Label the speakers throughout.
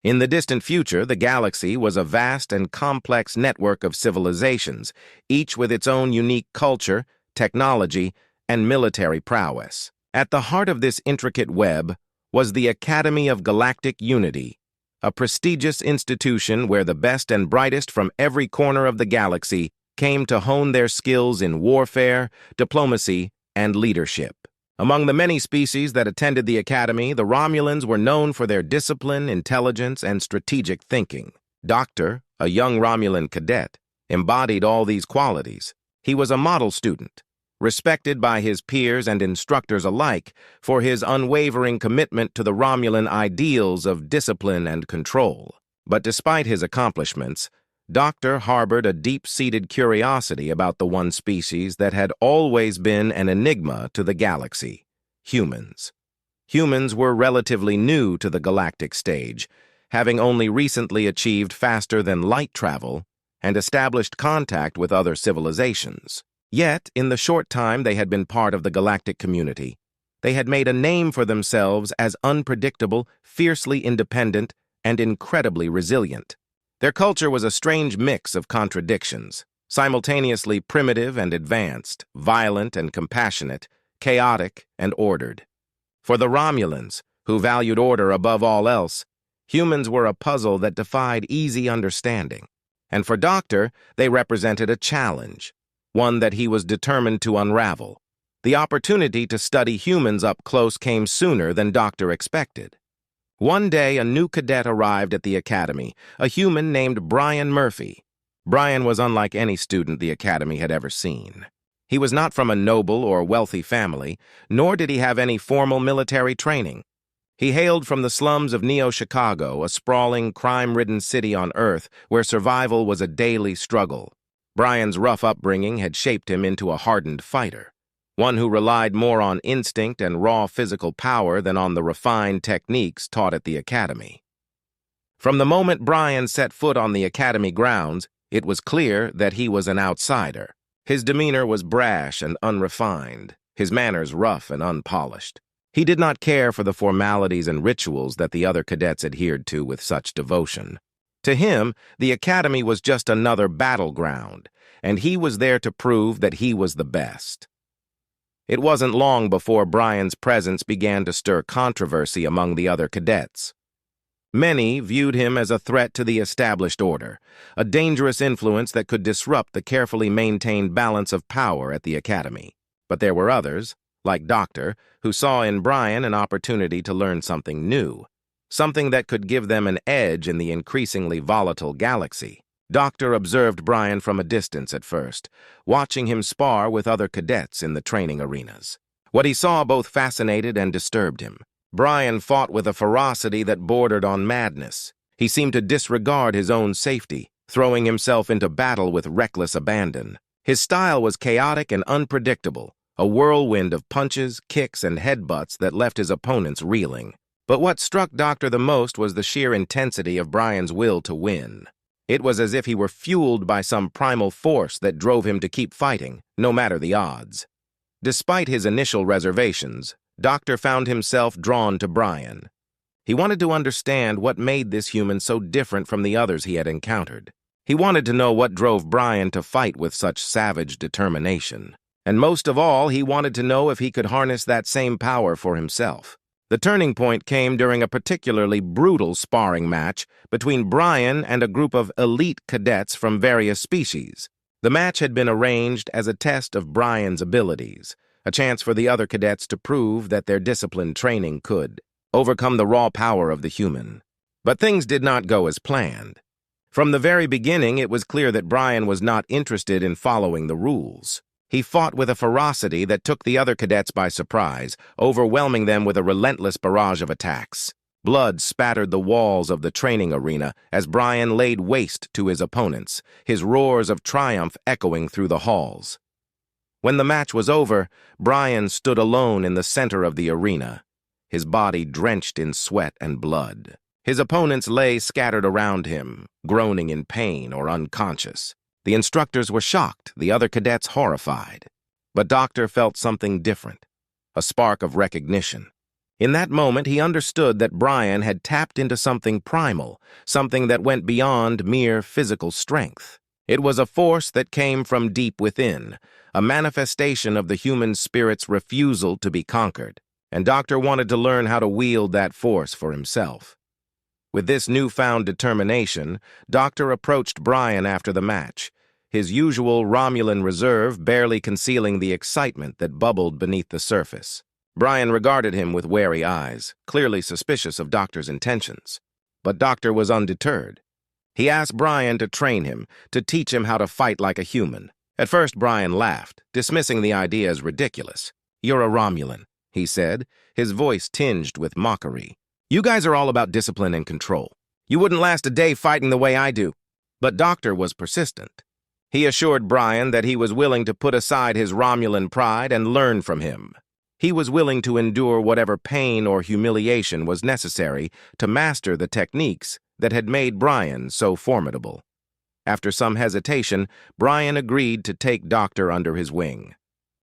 Speaker 1: In the distant future, the galaxy was a vast and complex network of civilizations, each with its own unique culture, technology, and military prowess. At the heart of this intricate web was the Academy of Galactic Unity, a prestigious institution where the best and brightest from every corner of the galaxy came to hone their skills in warfare, diplomacy, and leadership. Among the many species that attended the Academy, the Romulans were known for their discipline, intelligence, and strategic thinking. Doctor, a young Romulan cadet, embodied all these qualities. He was a model student, respected by his peers and instructors alike for his unwavering commitment to the Romulan ideals of discipline and control. But despite his accomplishments, Doctor harbored a deep-seated curiosity about the one species that had always been an enigma to the galaxy: humans. Humans were relatively new to the galactic stage, having only recently achieved faster-than-light travel and established contact with other civilizations. Yet, in the short time they had been part of the galactic community, they had made a name for themselves as unpredictable, fiercely independent, and incredibly resilient. Their culture was a strange mix of contradictions, simultaneously primitive and advanced, violent and compassionate, chaotic and ordered. For the Romulans, who valued order above all else, humans were a puzzle that defied easy understanding. And for Doctor, they represented a challenge, one that he was determined to unravel. The opportunity to study humans up close came sooner than Doctor expected. One day, a new cadet arrived at the Academy, a human named Brian Murphy. Brian was unlike any student the Academy had ever seen. He was not from a noble or wealthy family, nor did he have any formal military training. He hailed from the slums of Neo-Chicago, a sprawling, crime-ridden city on Earth where survival was a daily struggle. Brian's rough upbringing had shaped him into a hardened fighter, one who relied more on instinct and raw physical power than on the refined techniques taught at the Academy. From the moment Brian set foot on the Academy grounds, it was clear that he was an outsider. His demeanor was brash and unrefined, his manners rough and unpolished. He did not care for the formalities and rituals that the other cadets adhered to with such devotion. To him, the Academy was just another battleground, and he was there to prove that he was the best. It wasn't long before Brian's presence began to stir controversy among the other cadets. Many viewed him as a threat to the established order, a dangerous influence that could disrupt the carefully maintained balance of power at the Academy. But there were others, like Doctor, who saw in Brian an opportunity to learn something new, something that could give them an edge in the increasingly volatile galaxy. Doctor observed Brian from a distance at first, watching him spar with other cadets in the training arenas. What he saw both fascinated and disturbed him. Brian fought with a ferocity that bordered on madness. He seemed to disregard his own safety, throwing himself into battle with reckless abandon. His style was chaotic and unpredictable, a whirlwind of punches, kicks, and headbutts that left his opponents reeling. But what struck Doctor the most was the sheer intensity of Brian's will to win. It was as if he were fueled by some primal force that drove him to keep fighting, no matter the odds. Despite his initial reservations, Doctor found himself drawn to Brian. He wanted to understand what made this human so different from the others he had encountered. He wanted to know what drove Brian to fight with such savage determination. And most of all, he wanted to know if he could harness that same power for himself. The turning point came during a particularly brutal sparring match between Brian and a group of elite cadets from various species. The match had been arranged as a test of Brian's abilities, a chance for the other cadets to prove that their disciplined training could overcome the raw power of the human. But things did not go as planned. From the very beginning, it was clear that Brian was not interested in following the rules. He fought with a ferocity that took the other cadets by surprise, overwhelming them with a relentless barrage of attacks. Blood spattered the walls of the training arena as Brian laid waste to his opponents, his roars of triumph echoing through the halls. When the match was over, Brian stood alone in the center of the arena, his body drenched in sweat and blood. His opponents lay scattered around him, groaning in pain or unconscious. The instructors were shocked, the other cadets horrified. But Doctor felt something different, a spark of recognition. In that moment, he understood that Brian had tapped into something primal, something that went beyond mere physical strength. It was a force that came from deep within, a manifestation of the human spirit's refusal to be conquered, and Doctor wanted to learn how to wield that force for himself. With this newfound determination, Doctor approached Brian after the match, his usual Romulan reserve barely concealing the excitement that bubbled beneath the surface. Brian regarded him with wary eyes, clearly suspicious of Doctor's intentions. But Doctor was undeterred. He asked Brian to train him, to teach him how to fight like a human. At first, Brian laughed, dismissing the idea as ridiculous. "You're a Romulan," he said, his voice tinged with mockery. "You guys are all about discipline and control. You wouldn't last a day fighting the way I do." But Doctor was persistent. He assured Brian that he was willing to put aside his Romulan pride and learn from him. He was willing to endure whatever pain or humiliation was necessary to master the techniques that had made Brian so formidable. After some hesitation, Brian agreed to take Doctor under his wing.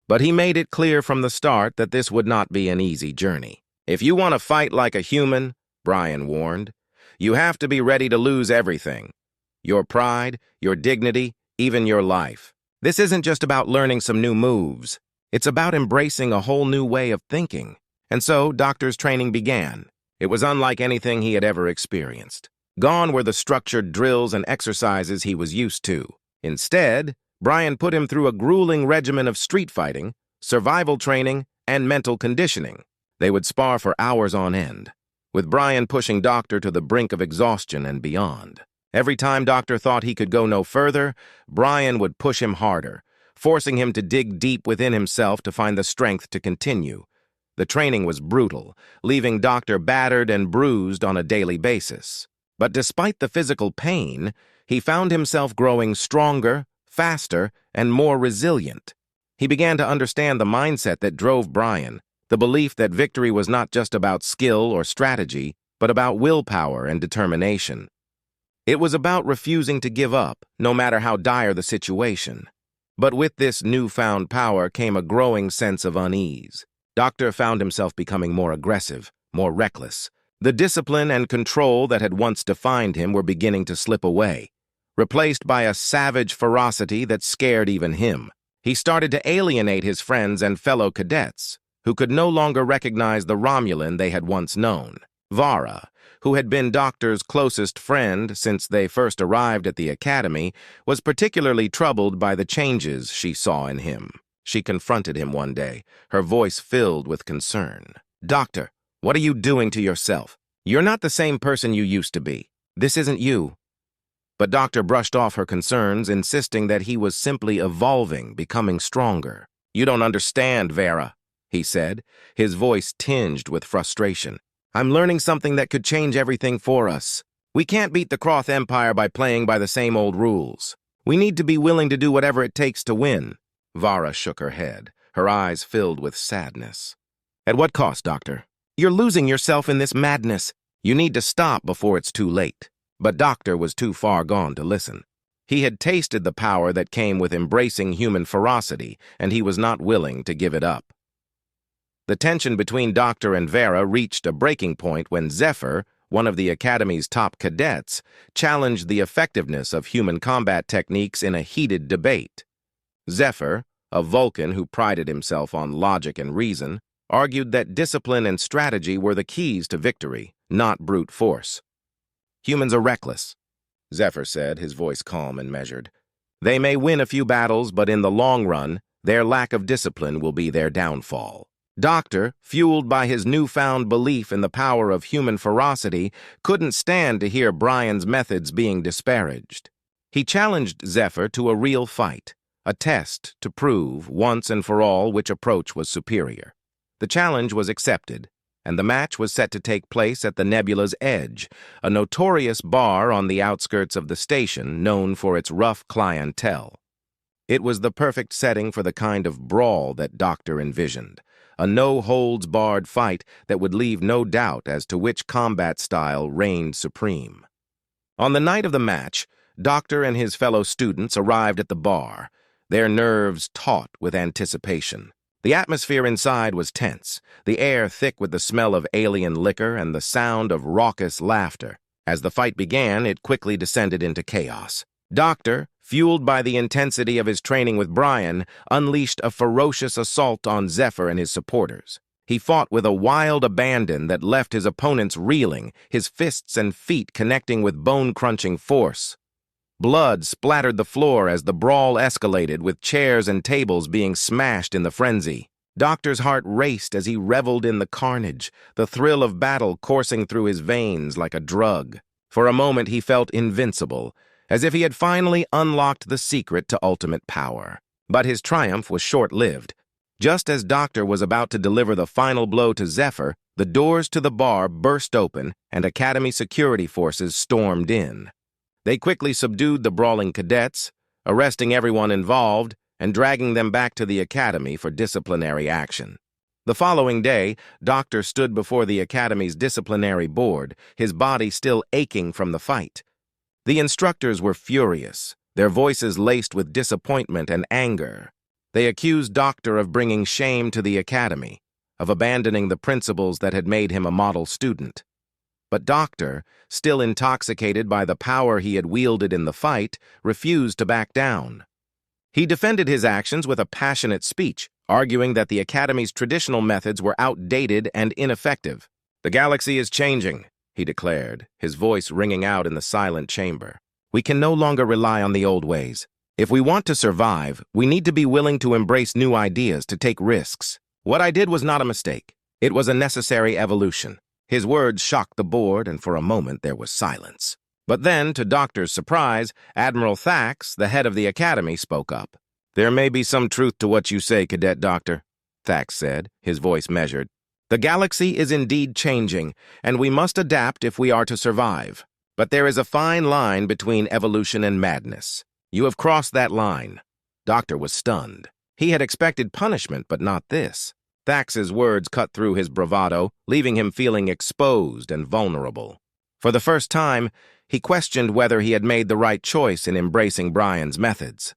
Speaker 1: But he made it clear from the start that this would not be an easy journey. "If you want to fight like a human," Brian warned, "you have to be ready to lose everything. Your pride, your dignity, even your life. This isn't just about learning some new moves. It's about embracing a whole new way of thinking." And so Doctor's training began. It was unlike anything he had ever experienced. Gone were the structured drills and exercises he was used to. Instead, Brian put him through a grueling regimen of street fighting, survival training, and mental conditioning. They would spar for hours on end, with Brian pushing Doctor to the brink of exhaustion and beyond. Every time Doctor thought he could go no further, Brian would push him harder, forcing him to dig deep within himself to find the strength to continue. The training was brutal, leaving Doctor battered and bruised on a daily basis. But despite the physical pain, he found himself growing stronger, faster, and more resilient. He began to understand the mindset that drove Brian, the belief that victory was not just about skill or strategy, but about willpower and determination. It was about refusing to give up, no matter how dire the situation. But with this newfound power came a growing sense of unease. Doctor found himself becoming more aggressive, more reckless. The discipline and control that had once defined him were beginning to slip away, replaced by a savage ferocity that scared even him. He started to alienate his friends and fellow cadets, who could no longer recognize the Romulan they had once known. Vara, who had been Doctor's closest friend since they first arrived at the academy, was particularly troubled by the changes she saw in him. She confronted him one day, her voice filled with concern. "Doctor, what are you doing to yourself? You're not the same person you used to be. This isn't you." But Doctor brushed off her concerns, insisting that he was simply evolving, becoming stronger. "You don't understand, Vera," he said, his voice tinged with frustration. "I'm learning something that could change everything for us. We can't beat the Kroth Empire by playing by the same old rules. We need to be willing to do whatever it takes to win." Vara shook her head, her eyes filled with sadness. "At what cost, Doctor? You're losing yourself in this madness. You need to stop before it's too late." But Doctor was too far gone to listen. He had tasted the power that came with embracing human ferocity, and he was not willing to give it up. The tension between Doctor and Vera reached a breaking point when Zephyr, one of the Academy's top cadets, challenged the effectiveness of human combat techniques in a heated debate. Zephyr, a Vulcan who prided himself on logic and reason, argued that discipline and strategy were the keys to victory, not brute force. "Humans are reckless," Zephyr said, his voice calm and measured. "They may win a few battles, but in the long run, their lack of discipline will be their downfall." Doctor, fueled by his newfound belief in the power of human ferocity, couldn't stand to hear Brian's methods being disparaged. He challenged Zephyr to a real fight, a test to prove, once and for all, which approach was superior. The challenge was accepted, and the match was set to take place at the Nebula's Edge, a notorious bar on the outskirts of the station known for its rough clientele. It was the perfect setting for the kind of brawl that Doctor envisioned, a no-holds-barred fight that would leave no doubt as to which combat style reigned supreme. On the night of the match, Doctor and his fellow students arrived at the bar, their nerves taut with anticipation. The atmosphere inside was tense, the air thick with the smell of alien liquor and the sound of raucous laughter. As the fight began, it quickly descended into chaos. Doctor, fueled by the intensity of his training with Brian, unleashed a ferocious assault on Zephyr and his supporters. He fought with a wild abandon that left his opponents reeling, his fists and feet connecting with bone-crunching force. Blood splattered the floor as the brawl escalated, with chairs and tables being smashed in the frenzy. Doctor's heart raced as he reveled in the carnage, the thrill of battle coursing through his veins like a drug. For a moment he felt invincible, as if he had finally unlocked the secret to ultimate power. But his triumph was short-lived. Just as Doctor was about to deliver the final blow to Zephyr, the doors to the bar burst open and Academy security forces stormed in. They quickly subdued the brawling cadets, arresting everyone involved and dragging them back to the Academy for disciplinary action. The following day, Doctor stood before the Academy's disciplinary board, his body still aching from the fight. The instructors were furious, their voices laced with disappointment and anger. They accused Doctor of bringing shame to the Academy, of abandoning the principles that had made him a model student. But Doctor, still intoxicated by the power he had wielded in the fight, refused to back down. He defended his actions with a passionate speech, arguing that the Academy's traditional methods were outdated and ineffective. "The galaxy is changing," he declared, his voice ringing out in the silent chamber. "We can no longer rely on the old ways. If we want to survive, we need to be willing to embrace new ideas, to take risks. What I did was not a mistake. It was a necessary evolution." His words shocked the board, and for a moment there was silence. But then, to Doctor's surprise, Admiral Thax, the head of the Academy, spoke up. "There may be some truth to what you say, Cadet Doctor," Thax said, his voice measured. "The galaxy is indeed changing, and we must adapt if we are to survive. But there is a fine line between evolution and madness. You have crossed that line." Doctor was stunned. He had expected punishment, but not this. Thax's words cut through his bravado, leaving him feeling exposed and vulnerable. For the first time, he questioned whether he had made the right choice in embracing Brian's methods.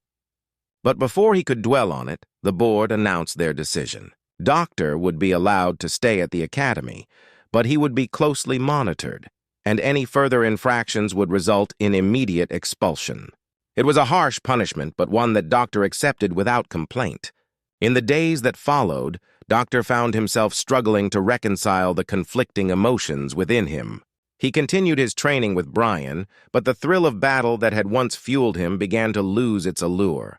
Speaker 1: But before he could dwell on it, the board announced their decision. Doctor would be allowed to stay at the Academy, but he would be closely monitored, and any further infractions would result in immediate expulsion. It was a harsh punishment, but one that Doctor accepted without complaint. In the days that followed, Doctor found himself struggling to reconcile the conflicting emotions within him. He continued his training with Brian, but the thrill of battle that had once fueled him began to lose its allure.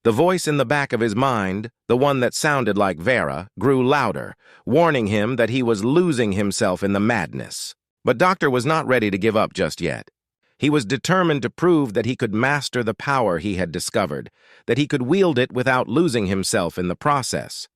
Speaker 1: The voice in the back of his mind, the one that sounded like Vera, grew louder, warning him that he was losing himself in the madness. But Doctor was not ready to give up just yet. He was determined to prove that he could master the power he had discovered, that he could wield it without losing himself in the process.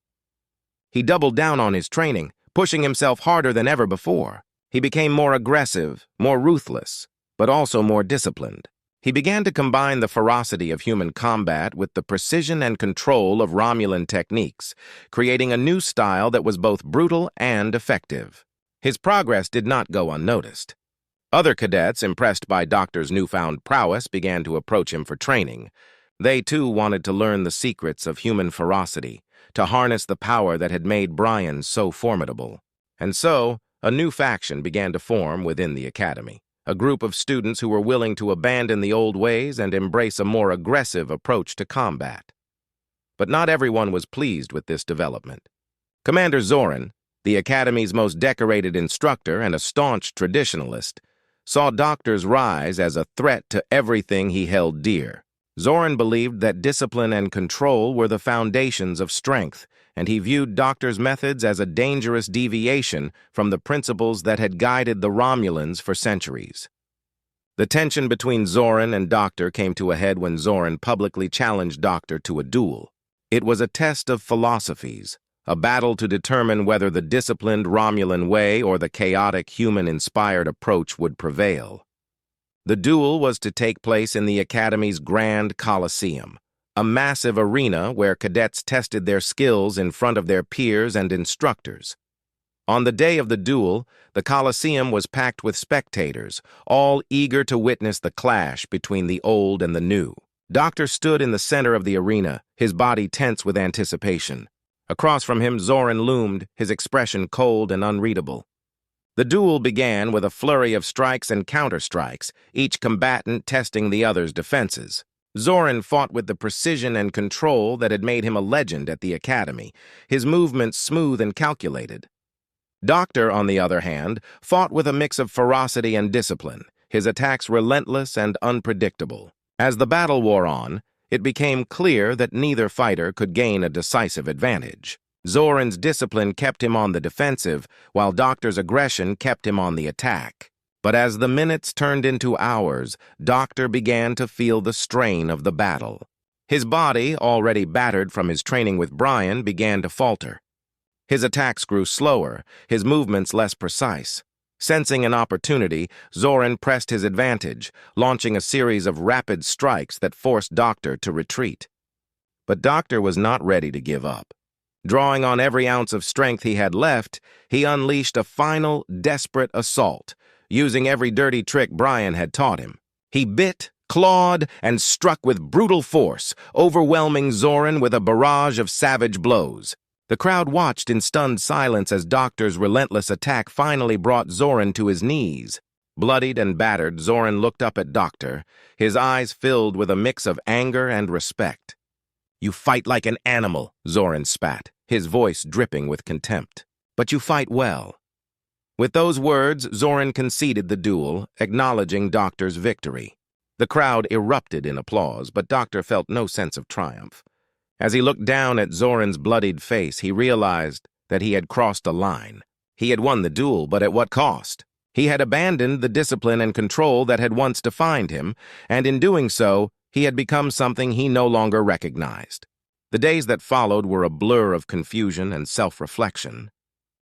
Speaker 1: He doubled down on his training, pushing himself harder than ever before. He became more aggressive, more ruthless, but also more disciplined. He began to combine the ferocity of human combat with the precision and control of Romulan techniques, creating a new style that was both brutal and effective. His progress did not go unnoticed. Other cadets, impressed by Doctor's newfound prowess, began to approach him for training. They, too, wanted to learn the secrets of human ferocity, to harness the power that had made Brian so formidable. And so, a new faction began to form within the Academy, a group of students who were willing to abandon the old ways and embrace a more aggressive approach to combat. But not everyone was pleased with this development. Commander Zoran, the Academy's most decorated instructor and a staunch traditionalist, saw Doctor's rise as a threat to everything he held dear. Zoran believed that discipline and control were the foundations of strength, and he viewed Doctor's methods as a dangerous deviation from the principles that had guided the Romulans for centuries. The tension between Zoran and Doctor came to a head when Zoran publicly challenged Doctor to a duel. It was a test of philosophies, a battle to determine whether the disciplined Romulan way or the chaotic human-inspired approach would prevail. The duel was to take place in the Academy's Grand Coliseum, a massive arena where cadets tested their skills in front of their peers and instructors. On the day of the duel, the Coliseum was packed with spectators, all eager to witness the clash between the old and the new. Doctor stood in the center of the arena, his body tense with anticipation. Across from him, Zoran loomed, his expression cold and unreadable. The duel began with a flurry of strikes and counter-strikes, each combatant testing the other's defenses. Zoran fought with the precision and control that had made him a legend at the academy, his movements smooth and calculated. Doctor, on the other hand, fought with a mix of ferocity and discipline, his attacks relentless and unpredictable. As the battle wore on, it became clear that neither fighter could gain a decisive advantage. Zoran's discipline kept him on the defensive, while Doctor's aggression kept him on the attack. But as the minutes turned into hours, Doctor began to feel the strain of the battle. His body, already battered from his training with Brian, began to falter. His attacks grew slower, his movements less precise. Sensing an opportunity, Zoran pressed his advantage, launching a series of rapid strikes that forced Doctor to retreat. But Doctor was not ready to give up. Drawing on every ounce of strength he had left, he unleashed a final, desperate assault, using every dirty trick Brian had taught him. He bit, clawed, and struck with brutal force, overwhelming Zoran with a barrage of savage blows. The crowd watched in stunned silence as Doctor's relentless attack finally brought Zoran to his knees. Bloodied and battered, Zoran looked up at Doctor, his eyes filled with a mix of anger and respect. "You fight like an animal," Zoran spat, his voice dripping with contempt. "But you fight well." With those words, Zoran conceded the duel, acknowledging Doctor's victory. The crowd erupted in applause, but Doctor felt no sense of triumph. As he looked down at Zoran's bloodied face, he realized that he had crossed a line. He had won the duel, but at what cost? He had abandoned the discipline and control that had once defined him, and in doing so, he had become something he no longer recognized. The days that followed were a blur of confusion and self-reflection.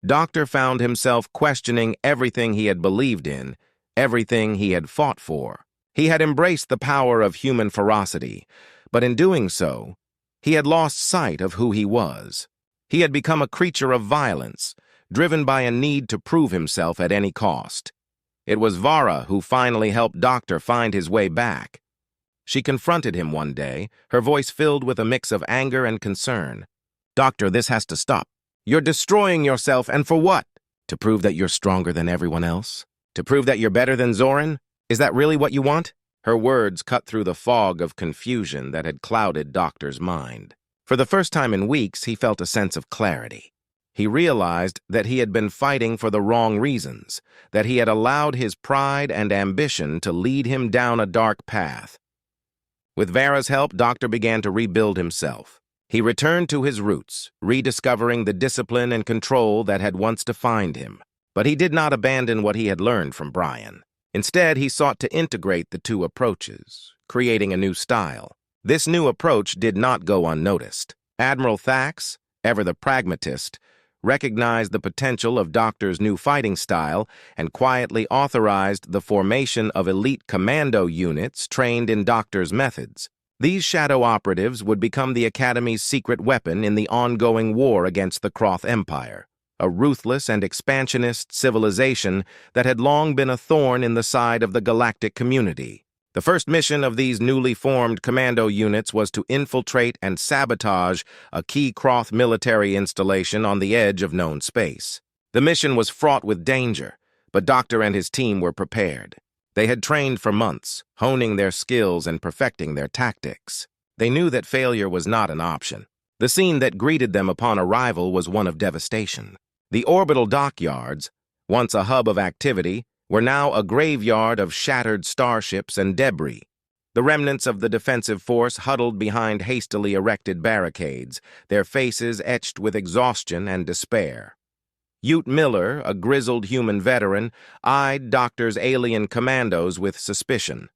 Speaker 1: Doctor found himself questioning everything he had believed in, everything he had fought for. He had embraced the power of human ferocity, but in doing so, he had lost sight of who he was. He had become a creature of violence, driven by a need to prove himself at any cost. It was Vara who finally helped Doctor find his way back. She confronted him one day, her voice filled with a mix of anger and concern. "Doctor, this has to stop. You're destroying yourself, and for what? To prove that you're stronger than everyone else? To prove that you're better than Zoran? Is that really what you want?" Her words cut through the fog of confusion that had clouded Doctor's mind. For the first time in weeks, he felt a sense of clarity. He realized that he had been fighting for the wrong reasons, that he had allowed his pride and ambition to lead him down a dark path. With Vara's help, Doctor began to rebuild himself. He returned to his roots, rediscovering the discipline and control that had once defined him. But he did not abandon what he had learned from Brian. Instead, he sought to integrate the two approaches, creating a new style. This new approach did not go unnoticed. Admiral Thax, ever the pragmatist, recognized the potential of Doctor's new fighting style and quietly authorized the formation of elite commando units trained in Doctor's methods. These shadow operatives would become the Academy's secret weapon in the ongoing war against the Kroth Empire, a ruthless and expansionist civilization that had long been a thorn in the side of the galactic community. The first mission of these newly formed commando units was to infiltrate and sabotage a key Kroth military installation on the edge of known space. The mission was fraught with danger, but Doctor and his team were prepared. They had trained for months, honing their skills and perfecting their tactics. They knew that failure was not an option. The scene that greeted them upon arrival was one of devastation. The orbital dockyards, once a hub of activity, were now a graveyard of shattered starships and debris. The remnants of the defensive force huddled behind hastily erected barricades, their faces etched with exhaustion and despair. Ute Miller, a grizzled human veteran, eyed Doctor's alien commandos with suspicion.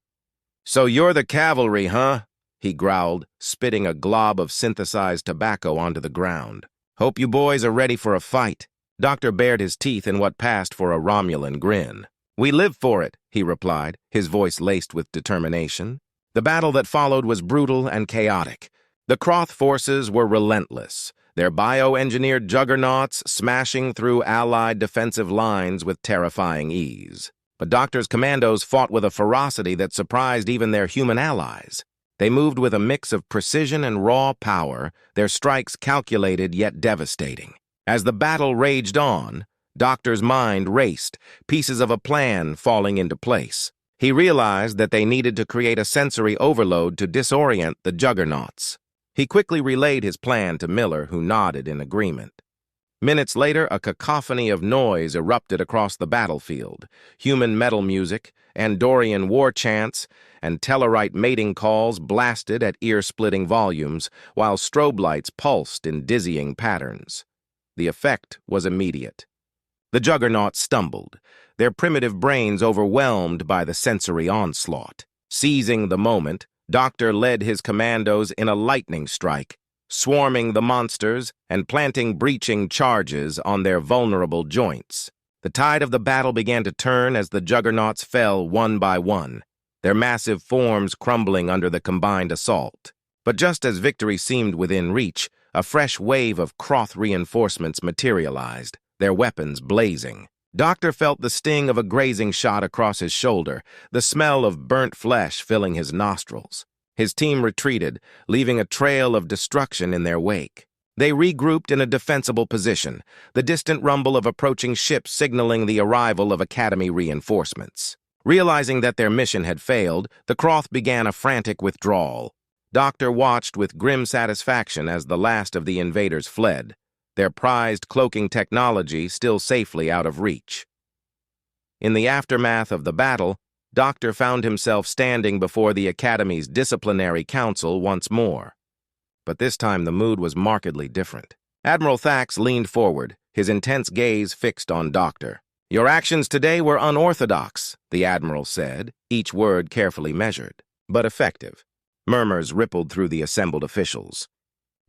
Speaker 1: "So you're the cavalry, huh?" he growled, spitting a glob of synthesized tobacco onto the ground. "Hope you boys are ready for a fight." Doctor bared his teeth in what passed for a Romulan grin. "We live for it," he replied, his voice laced with determination. The battle that followed was brutal and chaotic. The Kroth forces were relentless, their bioengineered juggernauts smashing through Allied defensive lines with terrifying ease. But Doctor's commandos fought with a ferocity that surprised even their human allies. They moved with a mix of precision and raw power, their strikes calculated yet devastating. As the battle raged on, Doctor's mind raced, pieces of a plan falling into place. He realized that they needed to create a sensory overload to disorient the juggernauts. He quickly relayed his plan to Miller, who nodded in agreement. Minutes later, a cacophony of noise erupted across the battlefield. Human metal music, Andorian war chants, and Tellarite mating calls blasted at ear-splitting volumes, while strobe lights pulsed in dizzying patterns. The effect was immediate. The juggernauts stumbled, their primitive brains overwhelmed by the sensory onslaught. Seizing the moment, Doctor led his commandos in a lightning strike, swarming the monsters and planting breaching charges on their vulnerable joints. The tide of the battle began to turn as the juggernauts fell one by one, their massive forms crumbling under the combined assault. But just as victory seemed within reach, a fresh wave of Croth reinforcements materialized, their weapons blazing. Doctor felt the sting of a grazing shot across his shoulder, the smell of burnt flesh filling his nostrils. His team retreated, leaving a trail of destruction in their wake. They regrouped in a defensible position, the distant rumble of approaching ships signaling the arrival of Academy reinforcements. Realizing that their mission had failed, the Croth began a frantic withdrawal. Doctor watched with grim satisfaction as the last of the invaders fled, their prized cloaking technology still safely out of reach. In the aftermath of the battle, Doctor found himself standing before the Academy's disciplinary council once more. But this time the mood was markedly different. Admiral Thax leaned forward, his intense gaze fixed on Doctor. "Your actions today were unorthodox," the Admiral said, each word carefully measured, but effective. Murmurs rippled through the assembled officials.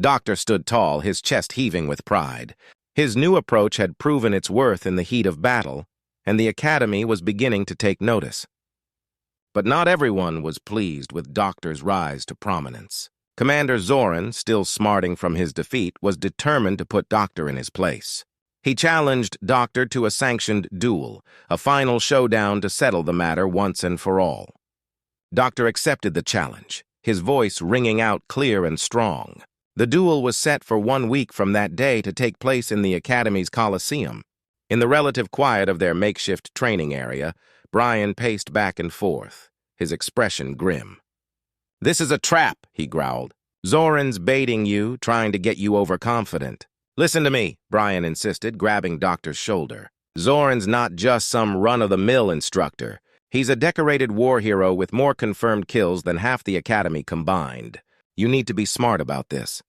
Speaker 1: Doctor stood tall, his chest heaving with pride. His new approach had proven its worth in the heat of battle, and the Academy was beginning to take notice. But not everyone was pleased with Doctor's rise to prominence. Commander Zoran, still smarting from his defeat, was determined to put Doctor in his place. He challenged Doctor to a sanctioned duel, a final showdown to settle the matter once and for all. Doctor accepted the challenge, his voice ringing out clear and strong. The duel was set for 1 week from that day to take place in the Academy's Coliseum. In the relative quiet of their makeshift training area, Brian paced back and forth, his expression grim. "This is a trap," he growled. "Zoran's baiting you, trying to get you overconfident." "Listen to me," Brian insisted, grabbing Doctor's shoulder. "Zoran's not just some run-of-the-mill instructor. He's a decorated war hero with more confirmed kills than half the Academy combined. You need to be smart about this."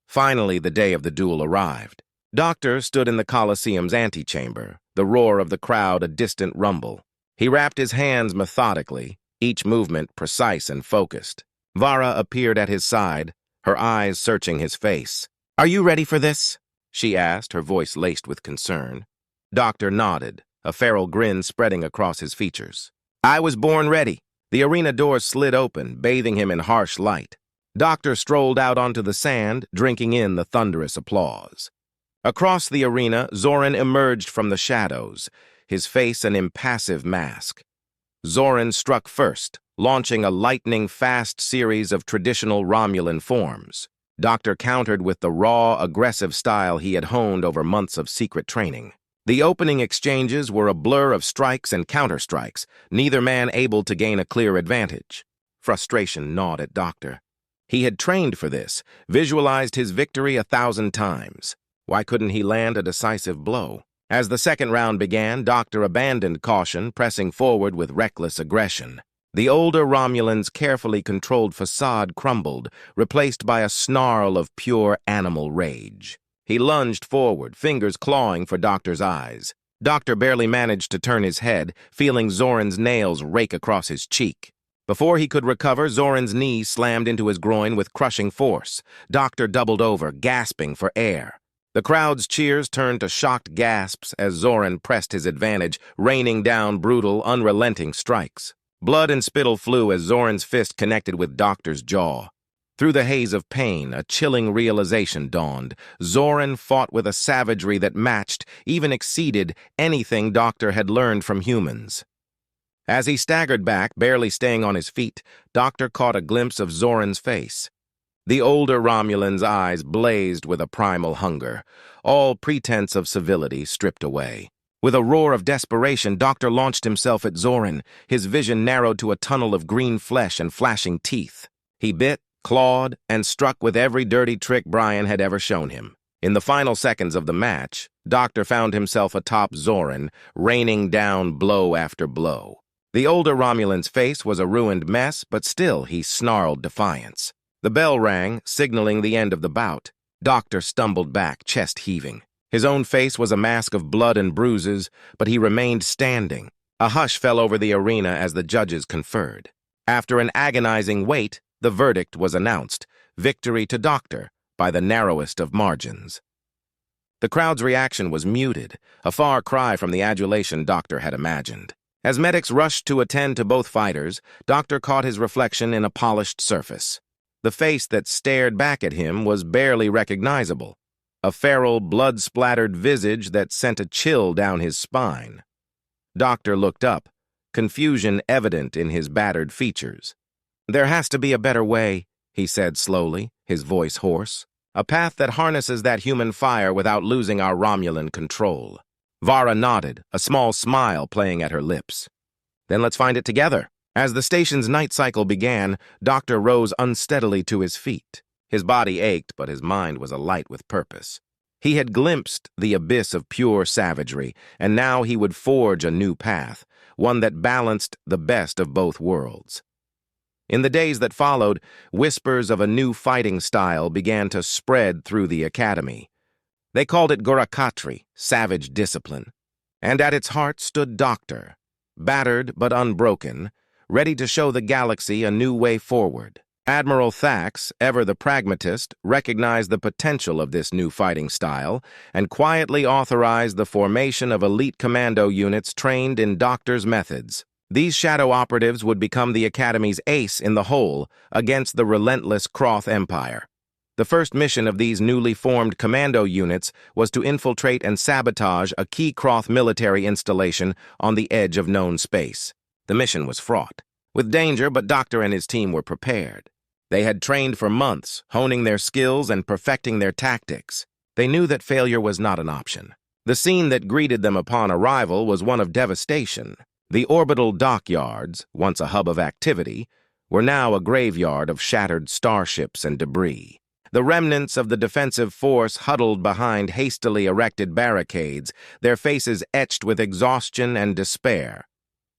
Speaker 1: Finally, the day of the duel arrived. Doctor stood in the Coliseum's antechamber, the roar of the crowd a distant rumble. He wrapped his hands methodically, each movement precise and focused. Vara appeared at his side, her eyes searching his face. "Are you ready for this?" she asked, her voice laced with concern. Doctor nodded, a feral grin spreading across his features. "I was born ready." The arena doors slid open, bathing him in harsh light. Doctor strolled out onto the sand, drinking in the thunderous applause. Across the arena, Zoran emerged from the shadows, his face an impassive mask. Zoran struck first, launching a lightning-fast series of traditional Romulan forms. Doctor countered with the raw, aggressive style he had honed over months of secret training. The opening exchanges were a blur of strikes and counterstrikes, neither man able to gain a clear advantage. Frustration gnawed at Doctor. He had trained for this, visualized his victory 1,000 times. Why couldn't he land a decisive blow? As the second round began, Doctor abandoned caution, pressing forward with reckless aggression. The older Romulan's carefully controlled facade crumbled, replaced by a snarl of pure animal rage. He lunged forward, fingers clawing for Doctor's eyes. Doctor barely managed to turn his head, feeling Zoran's nails rake across his cheek. Before he could recover, Zoran's knee slammed into his groin with crushing force. Doctor doubled over, gasping for air. The crowd's cheers turned to shocked gasps as Zoran pressed his advantage, raining down brutal, unrelenting strikes. Blood and spittle flew as Zoran's fist connected with Doctor's jaw. Through the haze of pain, a chilling realization dawned. Zoran fought with a savagery that matched, even exceeded, anything Doctor had learned from humans. As he staggered back, barely staying on his feet, Doctor caught a glimpse of Zoran's face. The older Romulan's eyes blazed with a primal hunger, all pretense of civility stripped away. With a roar of desperation, Doctor launched himself at Zoran, his vision narrowed to a tunnel of green flesh and flashing teeth. He bit, clawed, and struck with every dirty trick Brian had ever shown him. In the final seconds of the match, Doctor found himself atop Zoran, raining down blow after blow. The older Romulan's face was a ruined mess, but still he snarled defiance. The bell rang, signaling the end of the bout. Doctor stumbled back, chest heaving. His own face was a mask of blood and bruises, but he remained standing. A hush fell over the arena as the judges conferred. After an agonizing wait, the verdict was announced, victory to Doctor, by the narrowest of margins. The crowd's reaction was muted, a far cry from the adulation Doctor had imagined. As medics rushed to attend to both fighters, Doctor caught his reflection in a polished surface. The face that stared back at him was barely recognizable, a feral, blood-splattered visage that sent a chill down his spine. Doctor looked up, confusion evident in his battered features. "There has to be a better way," he said slowly, his voice hoarse. "A path that harnesses that human fire without losing our Romulan control." Vara nodded, a small smile playing at her lips. "Then let's find it together." As the station's night cycle began, Doctor rose unsteadily to his feet. His body ached, but his mind was alight with purpose. He had glimpsed the abyss of pure savagery, and now he would forge a new path, one that balanced the best of both worlds. In the days that followed, whispers of a new fighting style began to spread through the academy. They called it Gorakatri, savage discipline. And at its heart stood Doctor, battered but unbroken, ready to show the galaxy a new way forward. Admiral Thax, ever the pragmatist, recognized the potential of this new fighting style and quietly authorized the formation of elite commando units trained in Doctor's methods. These shadow operatives would become the Academy's ace in the hole against the relentless Kroth Empire. The first mission of these newly formed commando units was to infiltrate and sabotage a key Kroth military installation on the edge of known space. The mission was fraught with danger, but Doctor and his team were prepared. They had trained for months, honing their skills and perfecting their tactics. They knew that failure was not an option. The scene that greeted them upon arrival was one of devastation. The orbital dockyards, once a hub of activity, were now a graveyard of shattered starships and debris. The remnants of the defensive force huddled behind hastily erected barricades, their faces etched with exhaustion and despair.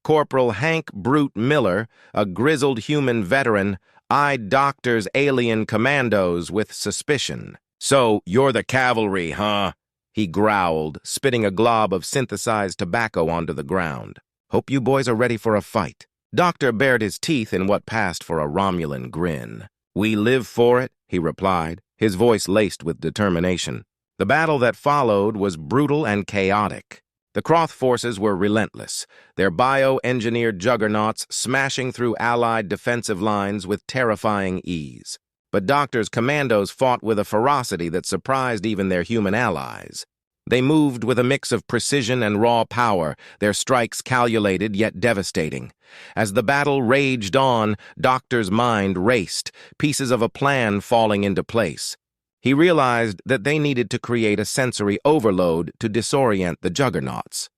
Speaker 1: Corporal Hank Brute Miller, a grizzled human veteran, eyed Doctor's alien commandos with suspicion. "So, you're the cavalry, huh?" he growled, spitting a glob of synthesized tobacco onto the ground. "Hope you boys are ready for a fight." Doctor bared his teeth in what passed for a Romulan grin. "We live for it," he replied, his voice laced with determination. The battle that followed was brutal and chaotic. The Kroth forces were relentless, their bio-engineered juggernauts smashing through Allied defensive lines with terrifying ease. But Doctor's commandos fought with a ferocity that surprised even their human allies. They moved with a mix of precision and raw power, their strikes calculated yet devastating. As the battle raged on, Doctor's mind raced, pieces of a plan falling into place. He realized that they needed to create a sensory overload to disorient the juggernauts.